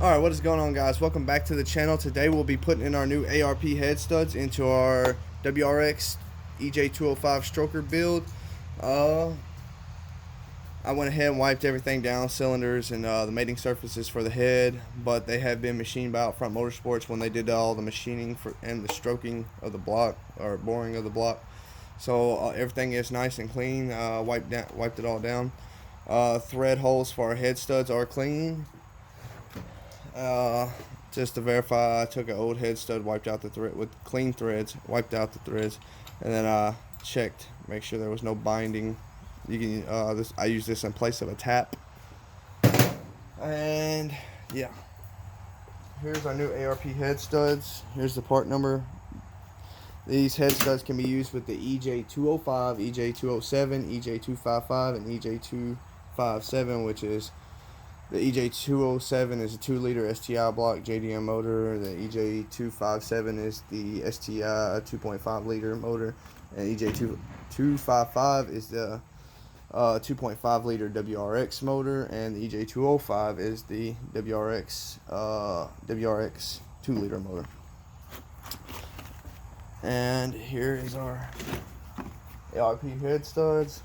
Alright, what is going on, guys? Welcome back to the channel. Today we'll be putting in our new ARP head studs into our WRX EJ205 stroker build. I went ahead and wiped everything down, cylinders and the mating surfaces for the head, but they have been machined by Front Motorsports when they did all the machining and the stroking of the block, or boring of the block. So everything is nice and clean. Wiped it all down. Thread holes for our head studs are clean. Just to verify, I took an old head stud, wiped out the thread with clean threads, wiped out the threads, and then I checked, make sure there was no binding. You can I use this in place of a tap. And yeah, here's our new ARP head studs. Here's the part number. These head studs can be used with the EJ205, EJ207, EJ255, and EJ257, which is the EJ207 is a 2-liter STI block JDM motor. The EJ257 is the STI 2.5-liter motor, and EJ255 is the 2.5-liter WRX motor, and the EJ205 is the WRX 2-liter motor. And here is our ARP head studs.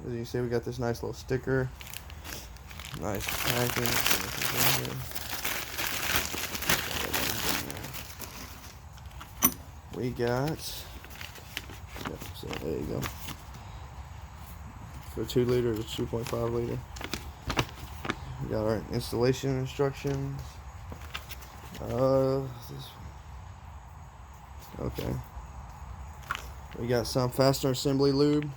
As you can see, we got this nice little sticker. Nice packing. We got, so there you go. For 2 liter to 2.5 liter. We got our installation instructions. Okay. We got some fastener assembly lube.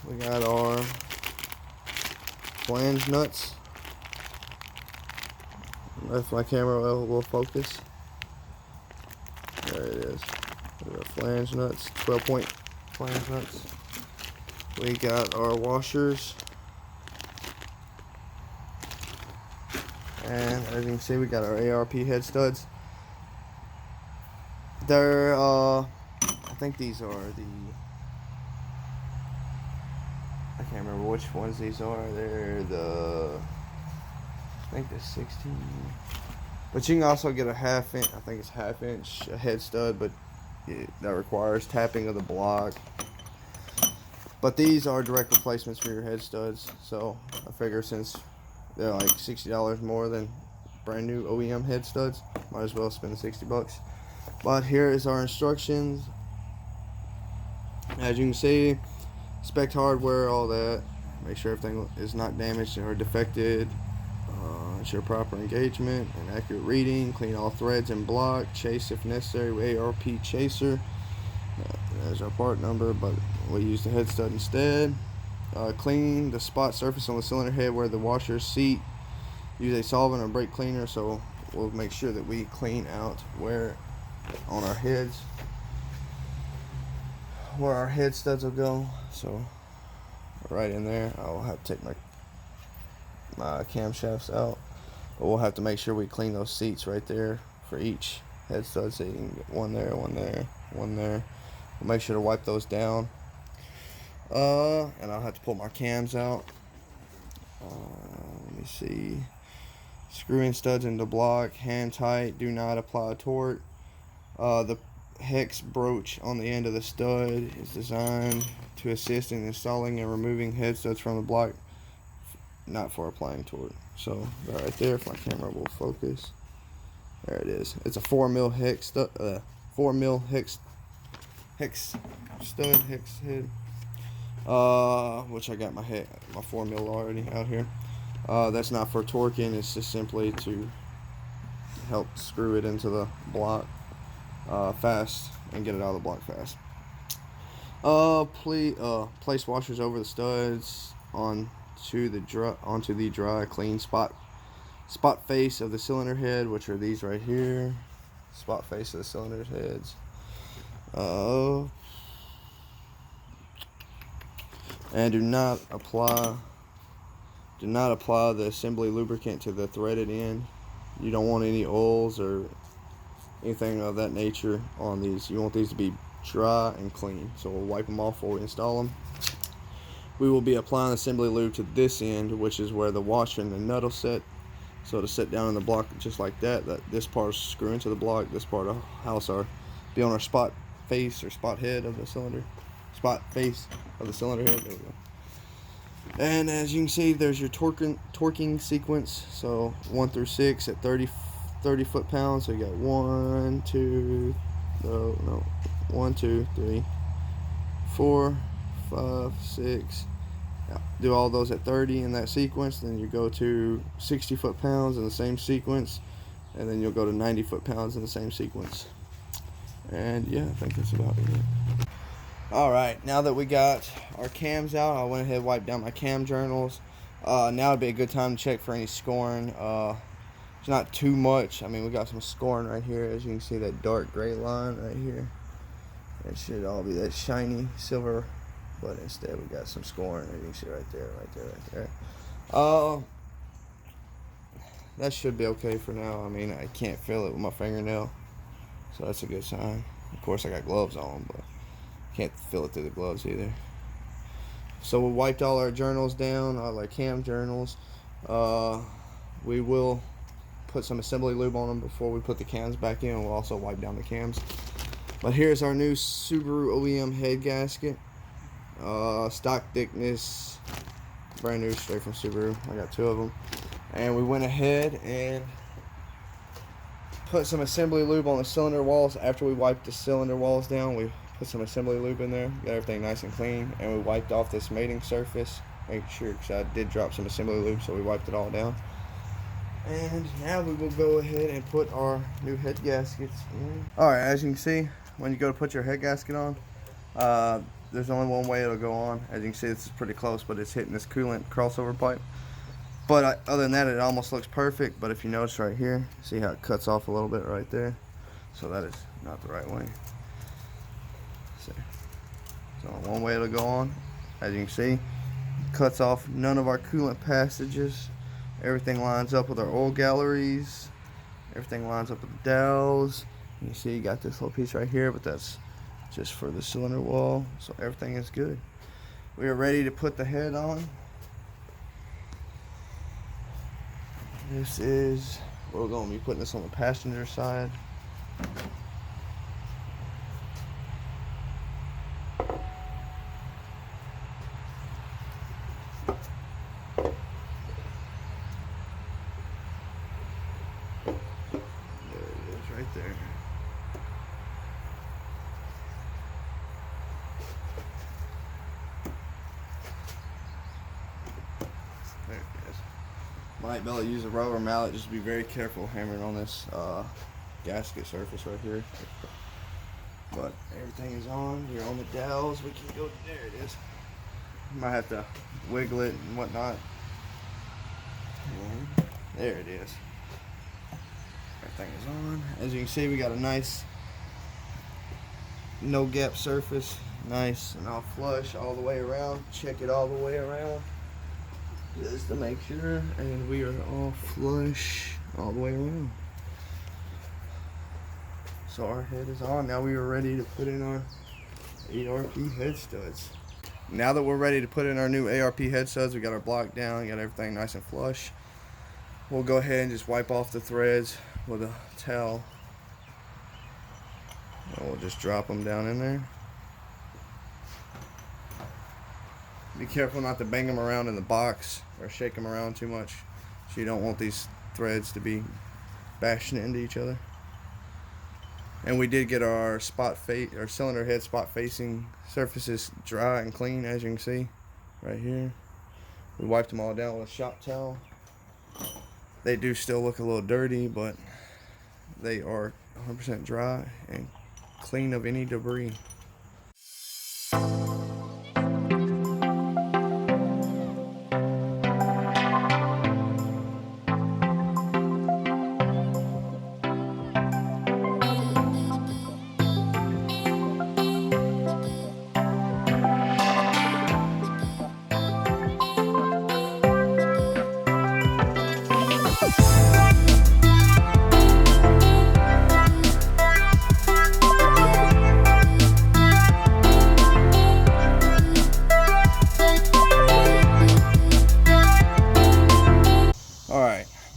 We got our flange nuts. If my camera will focus. There it is. We got flange nuts, 12-point flange nuts. We got our washers. And as you can see, we got our ARP head studs. They're I think these are the, I can't remember which ones these are. They're the, I think the 16. But you can also get a half-inch, I think it's half-inch head stud, but that requires tapping of the block. But these are direct replacements for your head studs. So I figure since they're like $60 more than brand new OEM head studs, might as well spend $60. But here is our instructions. As you can see, inspect hardware, all that. Make sure everything is not damaged or defected. Ensure proper engagement and accurate reading. Clean all threads and block. Chase if necessary with ARP chaser. There's our part number, but we use the head stud instead. Clean the spot surface on the cylinder head where the washers seat. Use a solvent or brake cleaner, so we'll make sure that we clean out where on our heads where our head studs will go. So right in there, I'll have to take my camshafts out, but we'll have to make sure we clean those seats right there for each head stud, so you can get one there, one there, one there. We'll make sure to wipe those down. And I'll have to pull my cams out. Let me see. Screwing studs into block, hand tight, do not apply torque. The hex brooch on the end of the stud is designed to assist in installing and removing head studs from the block, not for applying torque. So right there, if my camera will focus, there it is. It's a 4mm hex stud, 4mm hex stud, hex head. Which I got my 4mm already out here. That's not for torquing, it's just simply to help screw it into the block fast and get it out of the block fast. Place washers over the studs onto the dry clean spot face of the cylinder head, which are these right here. Spot face of the cylinder heads. And do not apply the assembly lubricant to the threaded end. You don't want any oils or anything of that nature on these. You want these to be dry and clean. So we'll wipe them off before we install them. We will be applying assembly lube to this end, which is where the washer and the nut will set. So to sit down in the block just like that, this part's screw into the block, this part of house be on our spot face or spot head of the cylinder, spot face of the cylinder head. There we go. And as you can see, there's your torquing sequence. So 1 through 6 at 30 foot-pounds. So you got 1, 2, 1, 2, 3, 4, 5, 6. Do all those at 30 in that sequence. Then you go to 60 foot-pounds in the same sequence, and then you'll go to 90 foot-pounds in the same sequence. And yeah, I think that's about it. Alright, now that we got our cams out, I went ahead and wiped down my cam journals. Now would be a good time to check for any scoring. It's not too much. I mean, we got some scoring right here. As you can see, that dark gray line right here. It should all be that shiny silver, but instead we got some scoring. As you can see right there, right there. That should be okay for now. I mean, I can't feel it with my fingernail, so that's a good sign. Of course, I got gloves on, but can't feel it through the gloves either. So we wiped all our journals down, all our cam journals. We will put some assembly lube on them before we put the cams back in. We'll also wipe down the cams. But here's our new Subaru OEM head gasket. Stock thickness, brand new, straight from Subaru. I got 2 of them. And we went ahead and put some assembly lube on the cylinder walls. After we wiped the cylinder walls down, we put some assembly lube in there, got everything nice and clean, and we wiped off this mating surface. Make sure, because I did drop some assembly lube, so we wiped it all down. And now we will go ahead and put our new head gaskets in. Alright, as you can see, when you go to put your head gasket on, there's only one way it'll go on. As you can see, this is pretty close, but it's hitting this coolant crossover pipe. But other than that, it almost looks perfect. But if you notice right here, see how it cuts off a little bit right there? So that is not the right way. So one way it'll go on. As you can see, cuts off none of our coolant passages. Everything lines up with our oil galleries. Everything lines up with the dowels. You see, you got this little piece right here, but that's just for the cylinder wall. So everything is good. We are ready to put the head on. This is, we're going to be putting this on the passenger side. There. There it is. Might be able to use a rubber mallet. Just be very careful hammering on this gasket surface right here. But everything is on. We're on the dowels. We can go. There it is. Might have to wiggle it and whatnot. And there it is. Everything is on. As you can see, we got a nice no gap surface, nice and all flush all the way around. Check it all the way around just to make sure, and we are all flush all the way around. So our head is on. Now we are ready to put in our ARP head studs. Now that we're ready to put in our new ARP head studs, we got our block down, got everything nice and flush. We'll go ahead and just wipe off the threads with a towel. And we'll just drop them down in there. Be careful not to bang them around in the box or shake them around too much. So you don't want these threads to be bashing into each other. And we did get our cylinder head spot facing surfaces dry and clean, as you can see right here. We wiped them all down with a shop towel. They do still look a little dirty, but they are 100% dry and clean of any debris.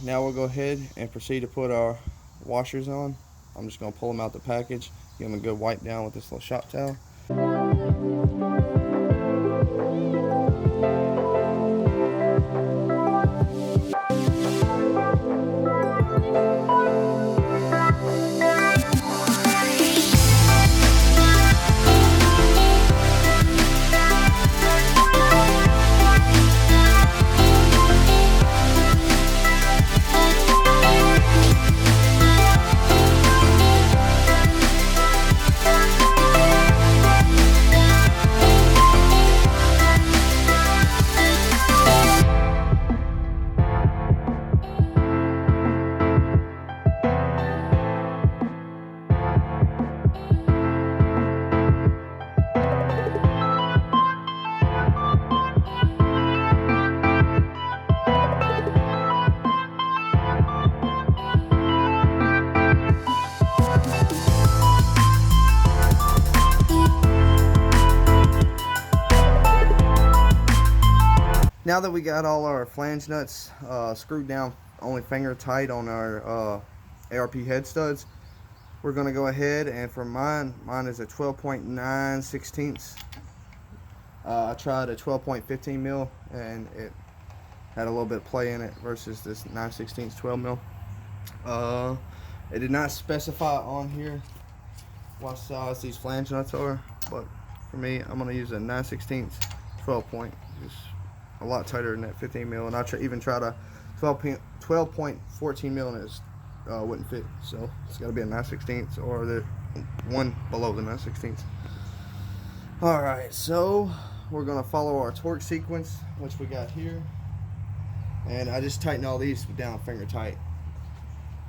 Now Now we'll go ahead and proceed to put our washers on. I'm just going to pull them out the package, give them a good wipe down with this little shop towel. Now that we got all our flange nuts screwed down only finger tight on our ARP head studs, we're going to go ahead and for mine is a 12.9/16. I tried a 12.15 mil and it had a little bit of play in it versus this 9/16 12 mil. It did not specify on here what size these flange nuts are, but for me, I'm going to use a 9/16 12 point. Just a lot tighter than that 15 mil, and I even tried a 12.14 mil and it wouldn't fit. So it's got to be a 9/16 or the one below the 9/16. All right, so we're going to follow our torque sequence, which we got here, and I just tighten all these down finger tight.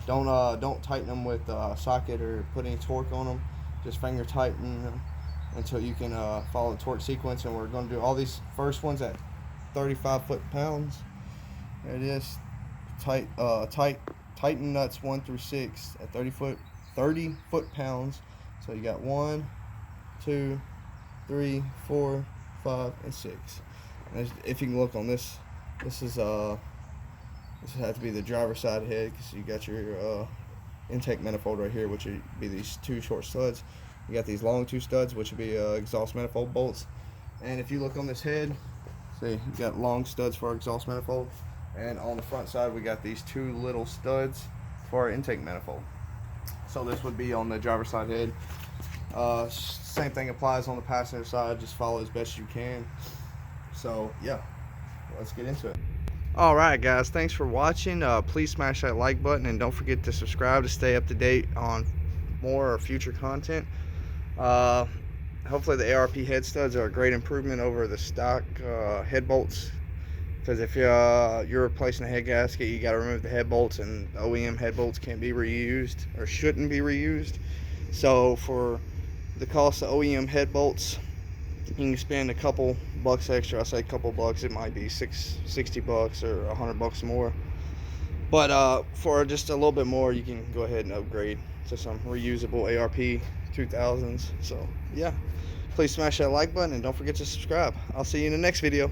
Don't tighten them with a socket or put any torque on them. Just finger tighten them until you can follow the torque sequence. And we're going to do all these first ones at 35 foot-pounds. There it is. Tighten nuts 1 through 6 at 30 foot-pounds. So you got 1, 2, 3, 4, 5, and 6. And if you can look on this, this has to be the driver's side head, because you got your intake manifold right here, which would be these two short studs. You got these long two studs, which would be exhaust manifold bolts. And if you look on this head, see, you got long studs for our exhaust manifold, and on the front side we got these two little studs for our intake manifold. So this would be on the driver's side head. Same thing applies on the passenger side. Just follow as best you can. So yeah, let's get into it. Alright guys, thanks for watching. Please smash that like button and don't forget to subscribe to stay up to date on more or future content. Hopefully the ARP head studs are a great improvement over the stock head bolts, because if you're replacing a head gasket, you got to remove the head bolts, and OEM head bolts can't be reused or shouldn't be reused. So for the cost of OEM head bolts, you can spend a couple bucks extra. I say a couple bucks, it might be $60 or $100 more, but for just a little bit more, you can go ahead and upgrade to some reusable ARP 2000s. So yeah, please smash that like button and don't forget to subscribe. I'll see you in the next video.